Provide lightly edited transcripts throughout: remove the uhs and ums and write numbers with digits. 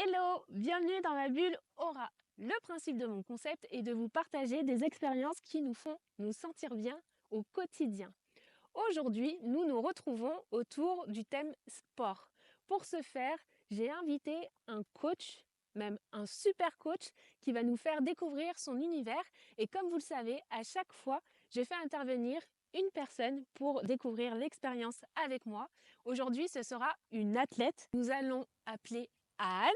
Hello, bienvenue dans ma bulle Aura. Le principe de mon concept est de vous partager des expériences qui nous font nous sentir bien au quotidien. Aujourd'hui, nous nous retrouvons autour du thème sport. Pour ce faire, j'ai invité un coach, même un super coach, qui va nous faire découvrir son univers. Et comme vous le savez, à chaque fois, je fais intervenir une personne pour découvrir l'expérience avec moi. Aujourd'hui, ce sera une athlète. Nous allons appeler Anne.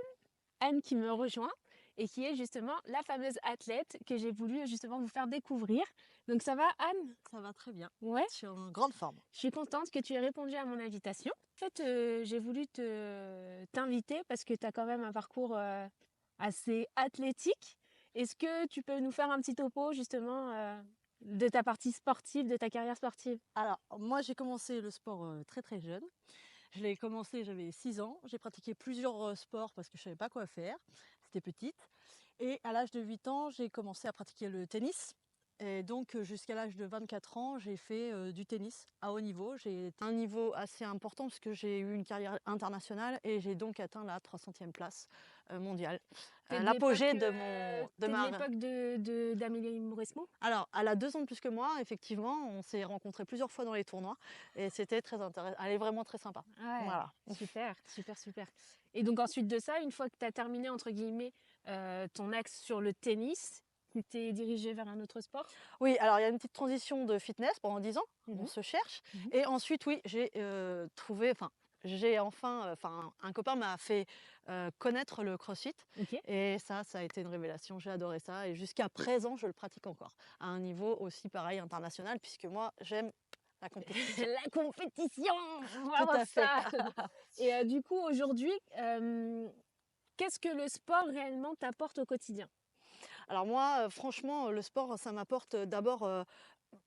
Anne qui me rejoint et qui est justement la fameuse athlète que j'ai voulu justement vous faire découvrir. Donc ça va Anne? Ça va très bien. Ouais. Je suis en grande forme. Je suis contente que tu aies répondu à mon invitation. En fait, j'ai voulu t'inviter parce que tu as quand même un parcours assez athlétique. Est-ce que tu peux nous faire un petit topo justement de ta partie sportive, de ta carrière sportive? Alors, moi, j'ai commencé le sport très très jeune. Je l'ai commencé, j'avais 6 ans. J'ai pratiqué plusieurs sports parce que je ne savais pas quoi faire. C'était petite. Et à l'âge de 8 ans, j'ai commencé à pratiquer le tennis. Et donc, jusqu'à l'âge de 24 ans, j'ai fait du tennis à haut niveau. J'ai un niveau assez important parce que j'ai eu une carrière internationale et j'ai donc atteint la 300e place mondiale. L'apogée de T'es de ma... l'époque d'Amélie Mauresmo? Alors, elle a 2 ans de plus que moi, effectivement. On s'est rencontrés plusieurs fois dans les tournois et c'était très intéressant. Elle est vraiment très sympa. Ouais, Voilà. super, super, super. Et donc ensuite de ça, une fois que tu as terminé, entre guillemets, ton axe sur le tennis, tu t'es dirigé vers un autre sport? Oui, alors il y a une petite transition de fitness pendant 10 ans. On Mhm, se cherche. mhm. Et ensuite, oui, j'ai trouvé, j'ai enfin, un copain m'a fait connaître le CrossFit. Ok. Et ça a été une révélation. J'ai adoré ça. Et jusqu'à présent, je le pratique encore à un niveau aussi pareil international, puisque moi, j'aime la compétition. La compétition, on va Tout voir à fait. ça. Et du coup, aujourd'hui, qu'est-ce que le sport réellement t'apporte au quotidien? Alors moi, franchement, le sport, ça m'apporte d'abord,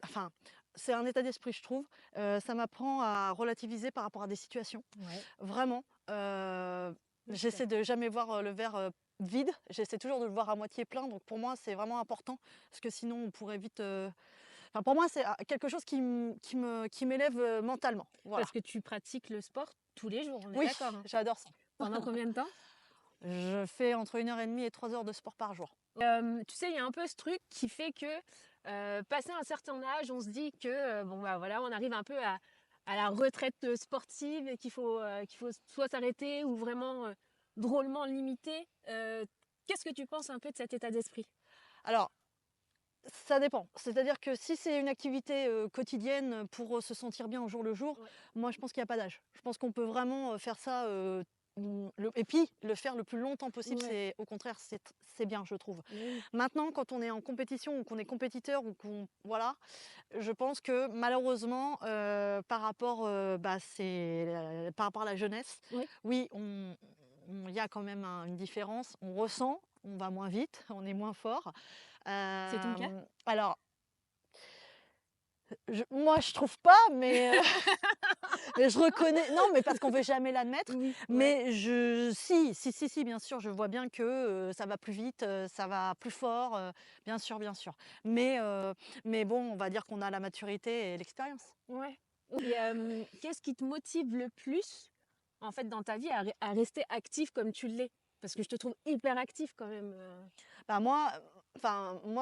enfin, c'est un état d'esprit, je trouve. Ça m'apprend à relativiser par rapport à des situations. Ouais, Vraiment, je suis j'essaie d'accord. de jamais voir le verre vide. J'essaie toujours de le voir à moitié plein. Donc pour moi, c'est vraiment important parce que sinon, on pourrait vite. Enfin, pour moi, c'est quelque chose qui m'élève mentalement. Voilà. Parce que tu pratiques le sport tous les jours, on est Oui, d'accord, hein. j'adore ça. Pendant combien de temps? Je fais entre 1 heure et demie et 3 heures de sport par jour. Tu sais, il y a un peu ce truc qui fait que, passé un certain âge, on se dit que, bon, bah, voilà, on arrive un peu à la retraite, sportive et qu'il faut soit s'arrêter ou vraiment, drôlement limiter. Qu'est-ce que tu penses un peu de cet état d'esprit? Alors, ça dépend. C'est-à-dire que si c'est une activité quotidienne pour se sentir bien au jour le jour, Ouais. moi je pense qu'il n'y a pas d'âge. Je pense qu'on peut vraiment faire ça. Et puis le faire le plus longtemps possible, Ouais, c'est au contraire, c'est bien, je trouve. mais oui. Maintenant, quand on est en compétition ou qu'on est compétiteur ou qu'on voilà, je pense que malheureusement, par rapport, par rapport à la jeunesse, Oui, oui, il y a quand même une différence. On ressent, on va moins vite, on est moins fort. c'est ton cas? Alors, moi, je trouve pas, mais, mais je reconnais. Non, mais parce qu'on veut jamais l'admettre. Oui, ouais. Mais si, bien sûr, je vois bien que ça va plus vite, ça va plus fort, bien sûr, bien sûr. Mais bon, on va dire qu'on a la maturité et l'expérience. Ouais. Et qu'est-ce qui te motive le plus, en fait, dans ta vie à rester actif comme tu l'es? Parce que je te trouve hyper actif quand même, Bah, moi,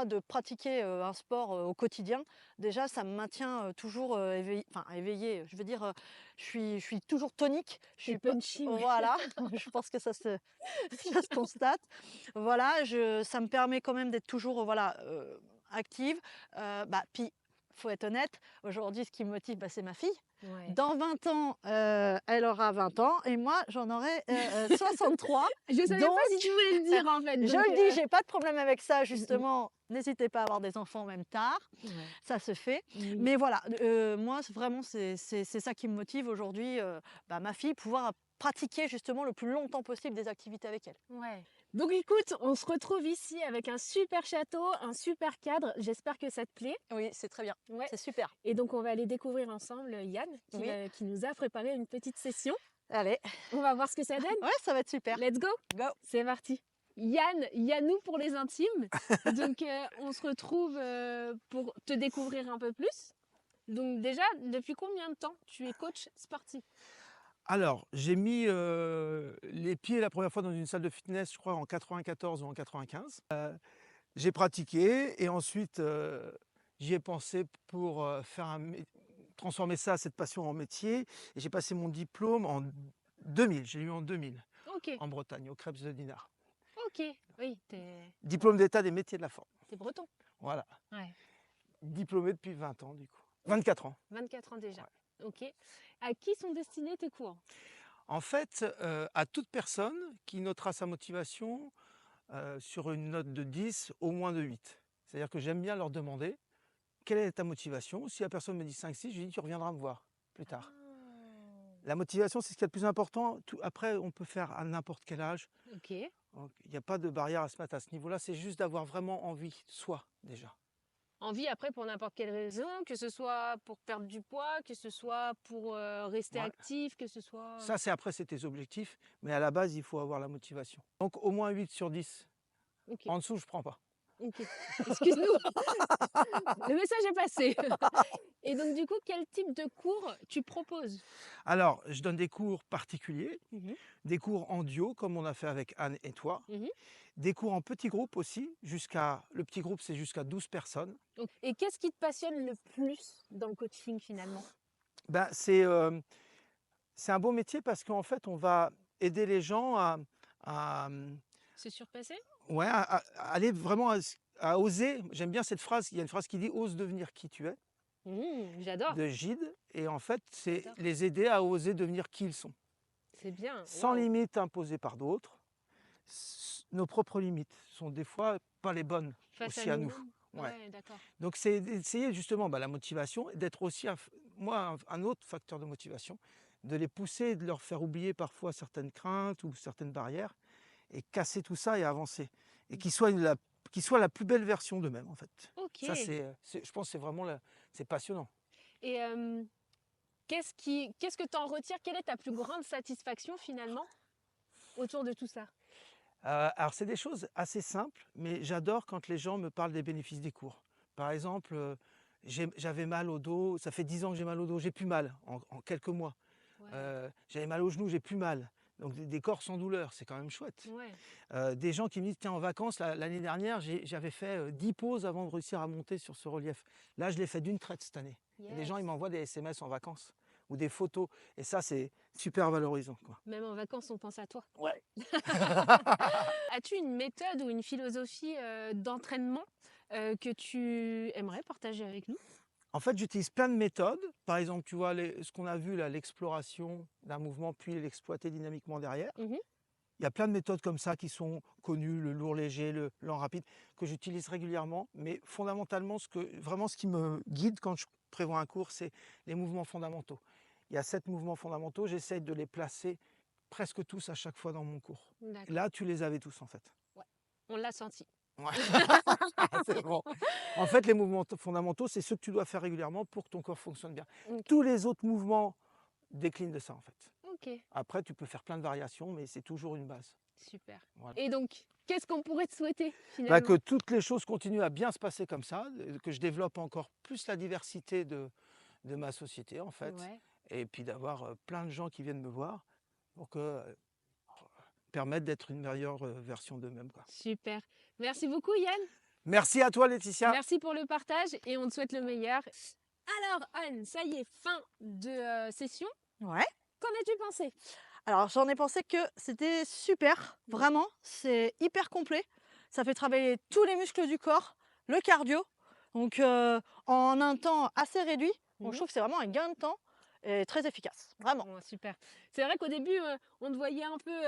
de pratiquer un sport au quotidien, déjà, ça me maintient toujours éveillée. Je veux dire, je suis toujours tonique. Je tu suis pas. punchy, ouais. Voilà, je pense que ça se constate. Voilà, ça me permet quand même d'être toujours voilà, active. Puis, faut être honnête, aujourd'hui, ce qui me motive, c'est ma fille. Ouais. Dans 20 ans, elle aura 20 ans et moi, j'en aurai 63. Je savais pas Donc, si tu voulais le dire en fait, je donc le dis, j'ai pas de problème avec ça, mmh mh. justement. N'hésitez pas à avoir des enfants même tard, Ouais, ça se fait. oui, Mais voilà, moi, vraiment, c'est ça qui me motive aujourd'hui. Ma fille, pouvoir pratiquer justement le plus longtemps possible des activités avec elle. ouais. Donc écoute, on se retrouve ici avec un super château, un super cadre. J'espère que ça te plaît. Oui, c'est très bien, Ouais. c'est super. Et donc on va aller découvrir ensemble Yann Oui, qui nous a préparé une petite session. allez, On va voir ce que ça donne. ouais, ça va être super. Let's go! Go. C'est parti. Yann, Yannou pour les intimes. Donc on se retrouve pour te découvrir un peu plus. Donc déjà, depuis combien de temps tu es coach sportif? Alors, j'ai mis, les pieds la première fois dans une salle de fitness, je crois en 94 ou en 95. J'ai pratiqué et ensuite j'y ai pensé pour transformer ça, cette passion en métier. Et j'ai passé mon diplôme en 2000, je l'ai eu en 2000, Ok, en Bretagne, au Crêpes de Dinard. ok. Oui, t'es Diplôme d'état des métiers de la forme. breton. Voilà. Ouais. Diplômé depuis 20 ans du coup. 24 ans. 24 ans déjà. Ouais. Ok. À qui sont destinés tes cours? En fait, à toute personne qui notera sa motivation sur une note de 10, au moins de 8. C'est-à-dire que j'aime bien leur demander quelle est ta motivation. Si la personne me dit 5, 6, je lui dis tu reviendras me voir plus tard. La motivation, c'est ce qui est le plus important. Après, on peut faire à n'importe quel âge. Ok. Il n'y a pas de barrière à se mettre à ce niveau-là. C'est juste d'avoir vraiment envie, soi, déjà. Envie après pour n'importe quelle raison, que ce soit pour perdre du poids, que ce soit pour rester Ouais. actif, que ce soit... Ça, c'est après, c'est tes objectifs. Mais à la base, il faut avoir la motivation. Donc, au moins 8 sur 10. Ok, En dessous, je ne prends pas. ok. Excuse-nous. Le message est passé. Et donc du coup, quel type de cours tu proposes? Alors, je donne des cours particuliers, Mhm, des cours en duo, comme on a fait avec Anne et toi, mhm. des cours en petits groupes aussi. Le petit groupe, c'est jusqu'à 12 personnes. Et qu'est-ce qui te passionne le plus dans le coaching finalement? Ben, c'est un beau métier parce qu'en fait, on va aider les gens à, Se surpasser? ouais, à aller vraiment à oser. J'aime bien cette phrase. Il y a une phrase qui dit ose devenir qui tu es, J'adore. de Gide. Et en fait, c'est J'adore. les aider à oser devenir qui ils sont, C'est bien. sans Waouh. limites imposées par d'autres. Nos propres limites sont des fois pas les bonnes Face à aussi à nous. nous-mêmes? Ouais. Ouais, d'accord. Donc c'est d'essayer justement la motivation et d'être aussi un autre facteur de motivation, de les pousser, de leur faire oublier parfois certaines craintes ou certaines barrières et casser tout ça et avancer. Et qu'ils soient la plus belle version d'eux-mêmes en fait. Ok. Ça je pense que c'est vraiment c'est passionnant. Et qu'est-ce que tu en retires? Quelle est ta plus grande satisfaction finalement autour de tout ça? Alors c'est des choses assez simples, mais j'adore quand les gens me parlent des bénéfices des cours. Par exemple, j'avais mal au dos, ça fait 10 ans que j'ai mal au dos, j'ai plus mal en quelques mois. Ouais. J'avais mal au genou, j'ai plus mal. Donc des corps sans douleur, c'est quand même chouette. Ouais. Des gens qui me disent, tiens, en vacances, l'année dernière, j'avais fait 10 pauses avant de réussir à monter sur ce relief. Là, je l'ai fait d'une traite cette année. Et les gens, ils Yes. m'envoient des SMS en vacances ou des photos. Et ça, c'est super valorisant, quoi. Même en vacances, on pense à toi. Ouais. As-tu une méthode ou une philosophie d'entraînement que tu aimerais partager avec nous? En fait, j'utilise plein de méthodes. Par exemple, tu vois, ce qu'on a vu là, l'exploration d'un mouvement, puis l'exploiter dynamiquement derrière. Mhm. Il y a plein de méthodes comme ça qui sont connues, le lourd léger, le lent rapide, que j'utilise régulièrement. Mais fondamentalement, ce qui me guide quand je prévois un cours, c'est les mouvements fondamentaux. Il y a 7 mouvements fondamentaux, j'essaye de les placer presque tous à chaque fois dans mon cours. D'accord. Là, tu les avais tous en fait. Ouais. On l'a senti. Ouais. C'est bon. En fait, les mouvements fondamentaux, c'est ceux que tu dois faire régulièrement pour que ton corps fonctionne bien. Ok. Tous les autres mouvements déclinent de ça en fait. Ok. Après, tu peux faire plein de variations, mais c'est toujours une base. Super. Voilà. Et donc, qu'est-ce qu'on pourrait te souhaiter Bah, finalement? que toutes les choses continuent à bien se passer comme ça, que je développe encore plus la diversité de ma société en fait, Ouais. et puis d'avoir plein de gens qui viennent me voir pour permettre d'être une meilleure version d'eux-mêmes, quoi. Super. Merci beaucoup Yann. Merci à toi Laetitia. Merci pour le partage et on te souhaite le meilleur. Alors Anne, ça y est, fin de session. Ouais. Qu'en as-tu pensé? Alors, j'en ai pensé que c'était super, vraiment. C'est hyper complet. Ça fait travailler tous les muscles du corps, le cardio. Donc, en un temps assez réduit. Donc, je trouve que c'est vraiment un gain de temps et très efficace. Vraiment. Oh, super. C'est vrai qu'au début, on te voyait un peu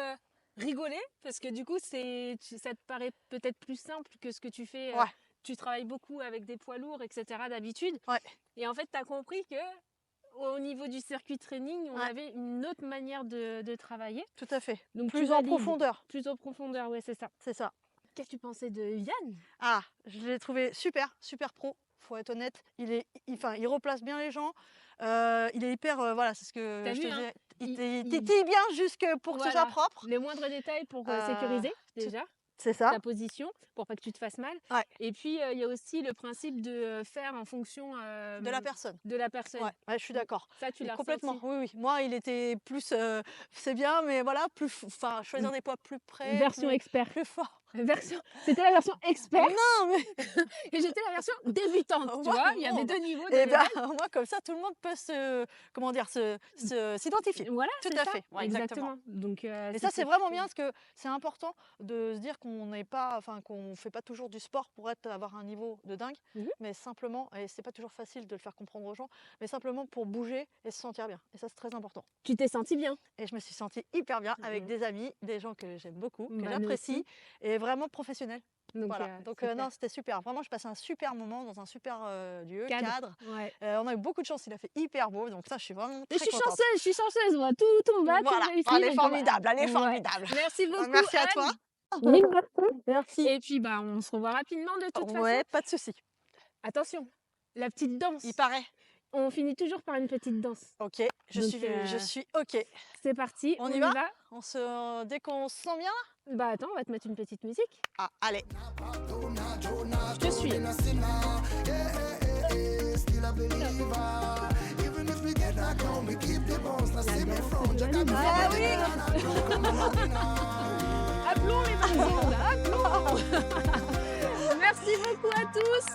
rigoler parce que du coup, ça te paraît peut-être plus simple que ce que tu fais. Ouais. Tu travailles beaucoup avec des poids lourds, etc. d'habitude. Ouais. Et en fait, tu as compris que au niveau du circuit training, on Ouais. avait une autre manière de travailler. Tout à fait. Donc, tu Plus en valides. profondeur. Plus en profondeur, ouais, c'est ça. C'est ça. Qu'est-ce que tu pensais de Yann? Ah, je l'ai trouvé super, super pro. Faut être honnête. Il replace bien les gens. Il est hyper, voilà, c'est ce que T'as je vu, te hein, disais. Il il- titille bien jusque pour que ce soit Voilà. propre. Les moindres détails pour Euh, sécuriser déjà. C'est ça. ta position pour pas que tu te fasses mal. Ouais. Et puis, il y a aussi le principe de faire en fonction De la personne. de la personne. Ouais, ouais, je suis d'accord. Ça, tu Et l'as complètement, ressenti. oui, oui. Moi, il était plus, c'est bien, mais voilà, enfin, choisir des poids plus près, Version expert. plus fort. C'était la version expert Non, mais et j'étais la version débutante, tu Ouais, vois. Il y bon, avait 2 niveaux de et ben, level. moi, comme ça, tout le monde peut comment dire, s'identifier. Voilà, Tout c'est à ça. fait, ouais, exactement. Donc, Et ça, c'est vraiment bien parce que c'est important de se dire qu'on n'est pas, enfin, qu'on fait pas toujours du sport pour avoir un niveau de dingue, Mhm. mais simplement, et c'est pas toujours facile de le faire comprendre aux gens, mais simplement pour bouger et se sentir bien. Et ça, c'est très important. Tu t'es sentie bien. Et je me suis sentie hyper bien avec Mhm. des amis, des gens que j'aime beaucoup, que Bah, nous j'apprécie, aussi. et vraiment professionnels. Donc, Voilà. Donc super. non, c'était super. Vraiment, je passais un super moment dans un super lieu, cadre. Ouais. On a eu beaucoup de chance, il a fait hyper beau, donc ça, je suis vraiment Mais très contente. je suis chanceuse, moi. Tout tombe va, tout Voilà, réussit. elle est donc on va- formidable, elle est Ouais. formidable. Merci beaucoup, Merci à toi. Anne. Mille merci. Merci. Et puis, bah, on se revoit rapidement de toute Ouais, façon. pas de souci. Attention, la petite danse. Il paraît. On finit toujours par une petite danse. Ok, je Donc, suis ok. C'est parti, On y va dès qu'on se sent bien là. Bah attends, on va te mettre une petite musique. Ah, allez. Je te suis. Ah oui. Appelons les bonnes ondes, appelons. Merci beaucoup à tous.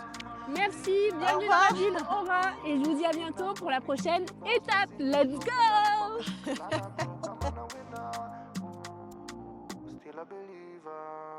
Merci, bienvenue dans la ville Aura et je vous dis à bientôt pour la prochaine étape. Let's go! Still a believer.